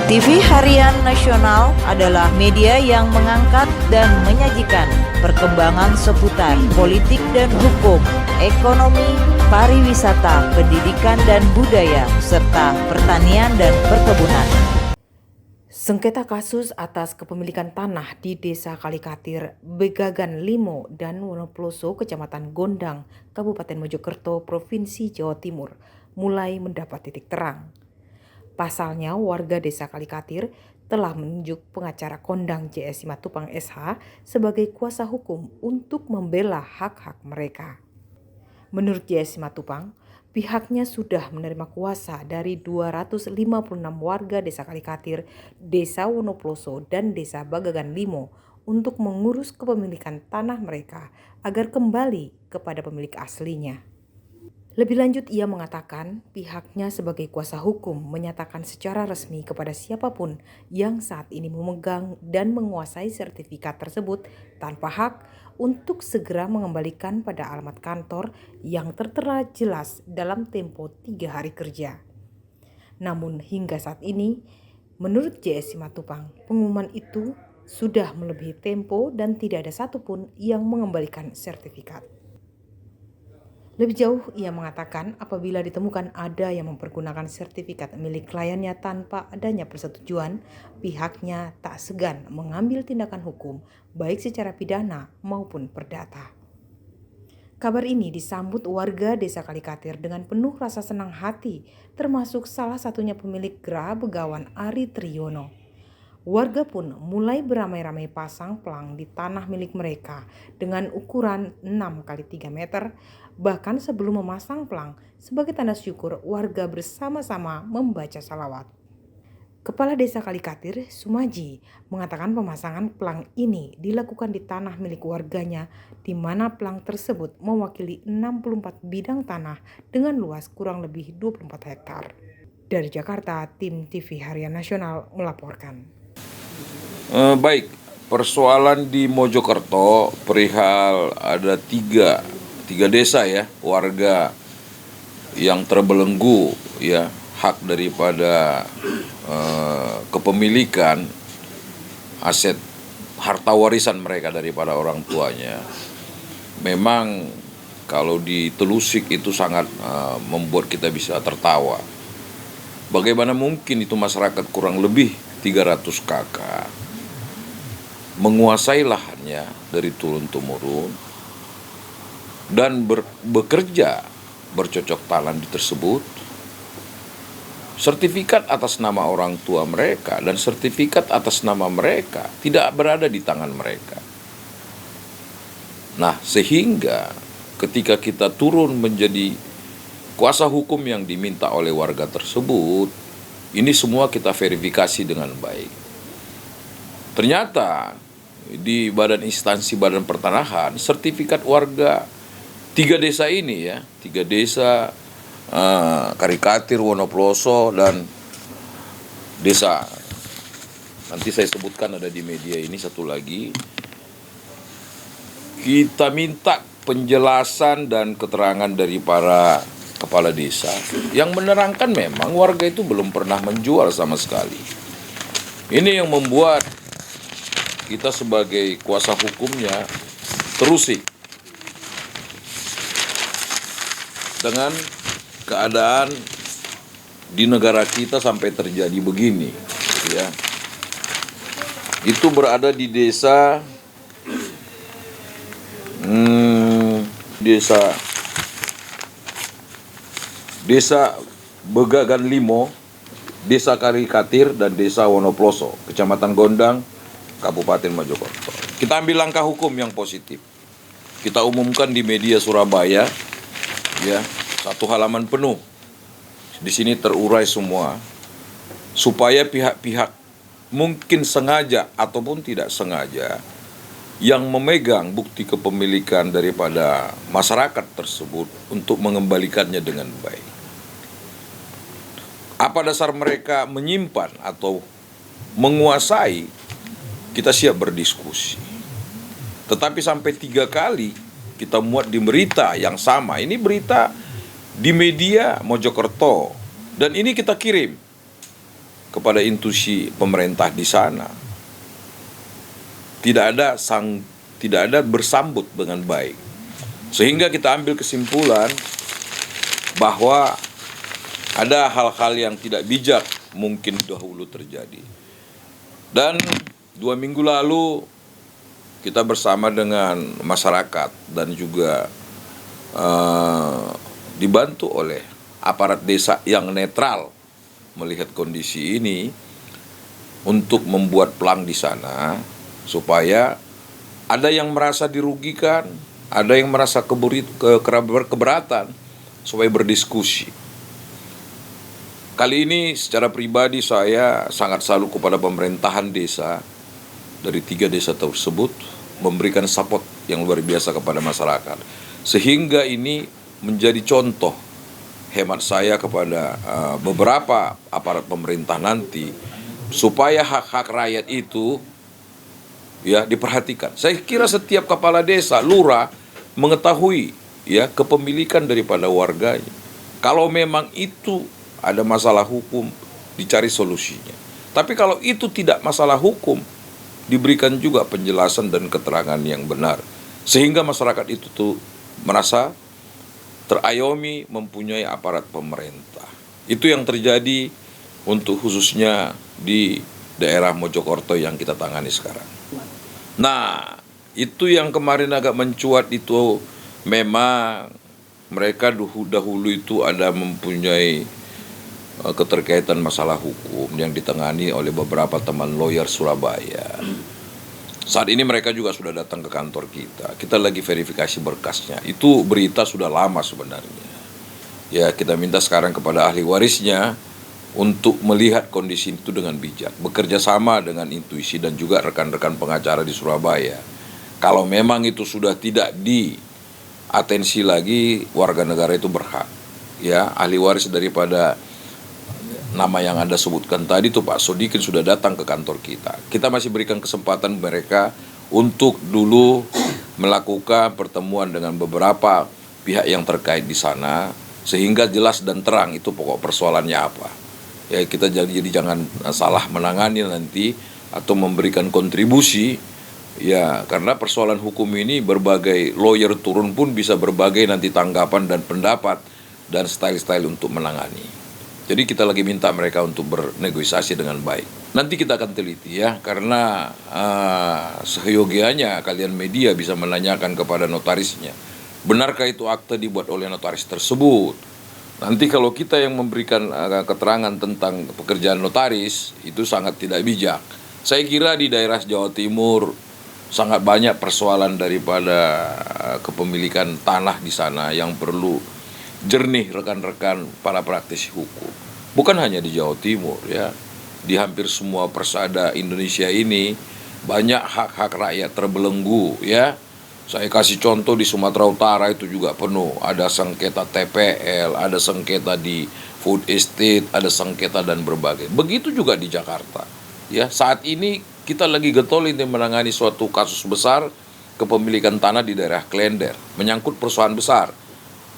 TV Harian Nasional adalah media yang mengangkat dan menyajikan perkembangan seputar politik dan hukum, ekonomi, pariwisata, pendidikan dan budaya, serta pertanian dan perkebunan. Sengketa kasus atas kepemilikan tanah di Desa Kalikatir, Begagan Limo, dan Wonoploso, Kecamatan Gondang, Kabupaten Mojokerto, Provinsi Jawa Timur, mulai mendapat titik terang. Pasalnya, warga Desa Kalikatir telah menunjuk pengacara kondang JS Simatupang SH sebagai kuasa hukum untuk membela hak-hak mereka. Menurut JS Simatupang, pihaknya sudah menerima kuasa dari 256 warga Desa Kalikatir, Desa Wonoploso, dan Desa Begagan Limo untuk mengurus kepemilikan tanah mereka agar kembali kepada pemilik aslinya. Lebih lanjut, ia mengatakan pihaknya sebagai kuasa hukum menyatakan secara resmi kepada siapapun yang saat ini memegang dan menguasai sertifikat tersebut tanpa hak untuk segera mengembalikan pada alamat kantor yang tertera jelas dalam tempo 3 hari kerja. Namun hingga saat ini, menurut JS Simatupang, pengumuman itu sudah melebihi tempo dan tidak ada satupun yang mengembalikan sertifikat. Lebih jauh, ia mengatakan apabila ditemukan ada yang mempergunakan sertifikat milik kliennya tanpa adanya persetujuan, pihaknya tak segan mengambil tindakan hukum baik secara pidana maupun perdata. Kabar ini disambut warga Desa Kalikatir dengan penuh rasa senang hati, termasuk salah satunya pemilik Geraha Begawan Ari Triyono. Warga pun mulai beramai-ramai pasang pelang di tanah milik mereka dengan ukuran 6x3 meter. Bahkan sebelum memasang pelang, sebagai tanda syukur warga bersama-sama membaca salawat. Kepala Desa Kalikatir, Sumaji, mengatakan pemasangan pelang ini dilakukan di tanah milik warganya, di mana pelang tersebut mewakili 64 bidang tanah dengan luas kurang lebih 24 hektar. Dari Jakarta, tim TV Harian Nasional melaporkan. Baik, persoalan di Mojokerto perihal ada tiga desa ya, warga yang terbelenggu ya hak daripada kepemilikan aset harta warisan mereka daripada orang tuanya. Memang kalau ditelusik itu sangat membuat kita bisa tertawa. Bagaimana mungkin itu masyarakat kurang lebih 300 kakak menguasai lahannya dari turun-temurun dan bekerja bercocok tanam di tersebut. Sertifikat atas nama orang tua mereka dan sertifikat atas nama mereka tidak berada di tangan mereka. Nah, sehingga ketika kita turun menjadi kuasa hukum yang diminta oleh warga tersebut, ini semua kita verifikasi dengan baik. Ternyata di instansi badan pertanahan, sertifikat warga 3 desa ini ya, 3 desa Kalikatir, Wonoploso, dan desa, nanti saya sebutkan ada di media ini satu lagi, kita minta penjelasan dan keterangan dari para kepala desa yang menerangkan memang warga itu belum pernah menjual sama sekali. Ini yang membuat kita sebagai kuasa hukumnya terusik dengan keadaan di negara kita sampai terjadi begini ya. Itu berada di desa Begagan Limo, Desa Kalikatir, dan Desa Wonoploso, Kecamatan Gondang, Kabupaten Mojokerto. Kita ambil langkah hukum yang positif. Kita umumkan di media Surabaya, ya, 1 halaman penuh. Di sini terurai semua, supaya pihak-pihak mungkin sengaja ataupun tidak sengaja yang memegang bukti kepemilikan daripada masyarakat tersebut untuk mengembalikannya dengan baik. Apa dasar mereka menyimpan atau menguasai, kita siap berdiskusi. Tetapi sampai 3 kali kita muat di berita yang sama. Ini berita di media Mojokerto. Dan ini kita kirim kepada intuisi pemerintah di sana. Tidak ada bersambut dengan baik. Sehingga kita ambil kesimpulan bahwa ada hal-hal yang tidak bijak mungkin dahulu terjadi. Dan 2 minggu lalu kita bersama dengan masyarakat dan juga dibantu oleh aparat desa yang netral melihat kondisi ini untuk membuat pelang di sana supaya ada yang merasa dirugikan, ada yang merasa keberatan supaya berdiskusi. Kali ini secara pribadi saya sangat salut kepada pemerintahan desa dari 3 desa tersebut memberikan support yang luar biasa kepada masyarakat. Sehingga ini menjadi contoh hemat saya kepada beberapa aparat pemerintah nanti supaya hak-hak rakyat itu ya diperhatikan. Saya kira setiap kepala desa, lurah mengetahui ya kepemilikan daripada warganya. Kalau memang itu ada masalah hukum, dicari solusinya. Tapi kalau itu tidak masalah hukum, diberikan juga penjelasan dan keterangan yang benar. Sehingga masyarakat itu tuh merasa terayomi mempunyai aparat pemerintah. Itu yang terjadi untuk khususnya di daerah Mojokerto yang kita tangani sekarang. Nah, itu yang kemarin agak mencuat itu memang mereka dahulu itu ada mempunyai keterkaitan masalah hukum yang ditangani oleh beberapa teman lawyer Surabaya. Saat ini mereka juga sudah datang ke kantor kita. Kita lagi verifikasi berkasnya. Itu berita sudah lama sebenarnya. Ya, kita minta sekarang kepada ahli warisnya untuk melihat kondisi itu dengan bijak, bekerja sama dengan intuisi dan juga rekan-rekan pengacara di Surabaya. Kalau memang itu sudah tidak diatensi lagi, warga negara itu berhak. Ya, ahli waris daripada nama yang Anda sebutkan tadi tuh Pak Sodikin sudah datang ke kantor kita. Kita masih berikan kesempatan mereka untuk dulu melakukan pertemuan dengan beberapa pihak yang terkait di sana sehingga jelas dan terang itu pokok persoalannya apa. Ya, kita jadi jangan salah menangani nanti atau memberikan kontribusi ya, karena persoalan hukum ini berbagai lawyer turun pun bisa berbagai nanti tanggapan dan pendapat dan style-style untuk menangani. Jadi kita lagi minta mereka untuk bernegosiasi dengan baik. Nanti kita akan teliti ya, karena seyogianya kalian media bisa menanyakan kepada notarisnya, benarkah itu akte dibuat oleh notaris tersebut? Nanti kalau kita yang memberikan keterangan tentang pekerjaan notaris, itu sangat tidak bijak. Saya kira di daerah Jawa Timur sangat banyak persoalan daripada kepemilikan tanah di sana yang perlu jernih rekan-rekan para praktisi hukum. Bukan hanya di Jawa Timur ya, di hampir semua persada Indonesia ini banyak hak-hak rakyat terbelenggu ya. Saya kasih contoh di Sumatera Utara itu juga penuh. Ada sengketa TPL, ada sengketa di food estate, ada sengketa dan berbagai. Begitu juga di Jakarta. Ya, saat ini kita lagi getol ini menangani suatu kasus besar kepemilikan tanah di daerah Klender, menyangkut perusahaan besar.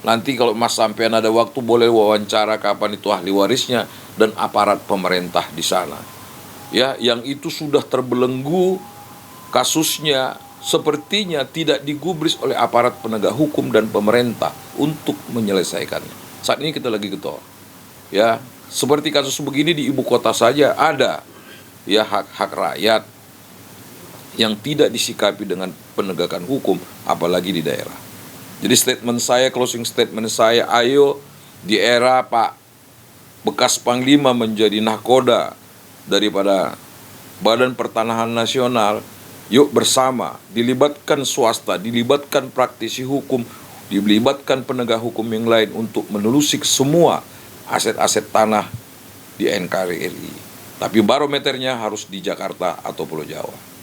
Nanti kalau Mas sampean ada waktu boleh wawancara kapan itu ahli warisnya dan aparat pemerintah di sana. Ya, yang itu sudah terbelenggu kasusnya. Sepertinya tidak digubris oleh aparat penegak hukum dan pemerintah untuk menyelesaikannya. Saat ini kita lagi getol. Ya, seperti kasus begini di ibu kota saja ada ya hak-hak rakyat yang tidak disikapi dengan penegakan hukum, apalagi di daerah. Jadi closing statement saya, ayo di era Pak bekas Panglima menjadi nahkoda daripada Badan Pertanahan Nasional, yuk bersama, dilibatkan swasta, dilibatkan praktisi hukum, dilibatkan penegak hukum yang lain untuk menelusik semua aset-aset tanah di NKRI. Tapi barometernya harus di Jakarta atau Pulau Jawa.